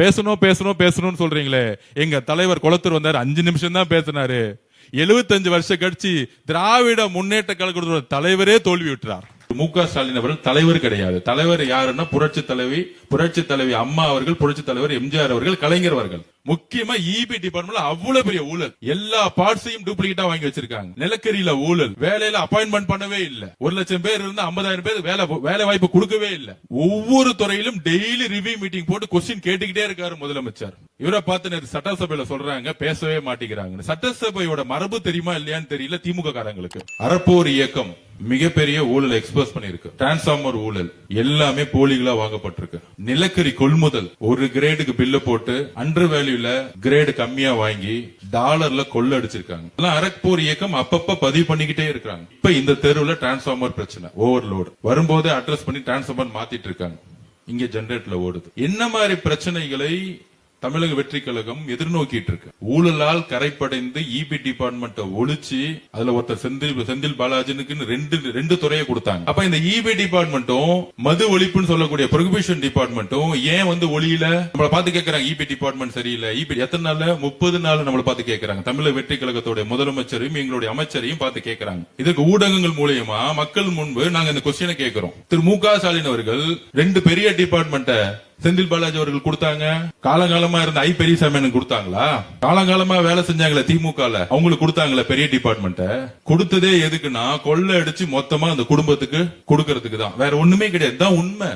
பேசணும் பேசணும் பேசணும்னு சொல்றீங்களே, எங்க தலைவர் குளத்தூர் வந்தாரு, 5 நிமிஷம் தான் பேசினாரு. 75 வருஷம் கழிச்சு திராவிட முன்னேற்ற கழகத்தோட தலைவரே தோல்வி விட்டுறார். மு.க. ஸ்டாலின் அவர்கள் தலைவர் கிடையாது. தலைவர் யாருன்னா புரட்சி தலைவி அம்மா அவர்கள், புரட்சி தலைவர் எம்ஜிஆர் அவர்கள், கலைஞர் அவர்கள். முக்கியமா இபி டிபார்ட்மெண்ட்ல அவ்வளவு பெரிய ஊழல், எல்லா பார்ட்ஸையும் டூப்ளிகேட்டா வாங்கி வச்சிருக்காங்க. நிலக்கரியில ஊழல், வேலையில அப்பாயின்மெண்ட் பண்ணவே இல்ல. 1 லட்சம் பேர் இருந்து 50,000 பேர் வேலை வாய்ப்பு கொடுக்கவே இல்ல. ஒவ்வொரு துறையிலும் டெய்லி ரிவ்யூ மீட்டிங் போட்டு கொஸ்டின் கேட்டுக்கிட்டே இருக்காரு முதலமைச்சர். இவரை பார்த்து நேற்று சட்டசபையில சொல்றாங்க பேசவே மாட்டேங்கிறாங்க. சட்டசபையோட மரபு தெரியுமா இல்லையான்னு தெரியல திமுக காரங்களுக்கு. அறப்போர் இயக்கம் மிகப்பெரிய ஊழல் எக்ஸ்போஸ் பண்ணிருக்கு. டிரான்ஸ்பார்மர் ஊழல் எல்லாமே போலிகளா வாங்கப்பட்டிருக்கு. நிலக்கரி கொள்முதல் ஒரு கிரேடுக்கு பில்ல போட்டு அண்டர் வேல்யூல கிரேடு கம்மியா வாங்கி டாலர்ல கொள்ள அடிச்சிருக்காங்க. அறப்போர் இயக்கம் அப்பப்ப பதிவு பண்ணிக்கிட்டே இருக்காங்க. இப்ப இந்த தெருவுல டிரான்ஸ்பார்மர் பிரச்சனை, ஓவர்லோடு வரும்போது அட்ரஸ் பண்ணி டிரான்ஸ்பார்மர் மாத்திட்டு இருக்காங்க. இங்க ஜெனரேட்டர்ல ஓடுது. என்ன மாதிரி பிரச்சனைகளை தமிழக வெற்றி கழகம் எதிர்நோக்கிட்டு இருக்கு? ஊழலால் கரைப்படைந்து இபி டிபார்ட்மெண்ட் ஒழிச்சு அதுல ஒருத்தர் செந்தில் பாலாஜினுக்கு ரெண்டு துறையை கொடுத்தாங்க. அப்ப இந்த இபி டிபார்ட்மெண்ட்டும் மது ஒழிப்புன்னு சொல்லக்கூடிய ப்ரொஹிபிஷன் டிபார்ட்மெண்ட்டும் ஏன் ஒளியில நம்மளை பார்த்து கேட்கறாங்க? இபி டிபார்ட்மெண்ட் சரியில்லை. இபி எத்தனை நாள்? 30 நாள் நம்மளை பார்த்து கேட்கறாங்க. தமிழக வெற்றி கழகத்தோட முதலமைச்சரையும் எங்களுடைய அமைச்சரையும் பார்த்து கேட்கறாங்க. இதற்கு ஊடகங்கள் மூலமா மக்கள் முன்பு நாங்க இந்த கொஸ்டினை கேட்கிறோம். திரு மு.க. ஸ்டாலின் அவர்கள் 2 பெரிய டிபார்ட்மெண்ட்டை செந்தில் பாலாஜி அவர்கள் கொடுத்தாங்க. காலங்காலமா இருந்த பெரியசாமி எனக்கு கொடுத்தாங்களா? காலங்காலமா வேலை செஞ்சாங்களே திமுக, அவங்களுக்கு கொடுத்தாங்களே பெரிய டிபார்ட்மெண்ட். கொடுத்ததே எதுக்குன்னா கொள்ளை அடிச்சு மொத்தமா அந்த குடும்பத்துக்கு கொடுக்கறதுக்கு தான், வேற ஒண்ணுமே கிடையாது. தான் உண்மை.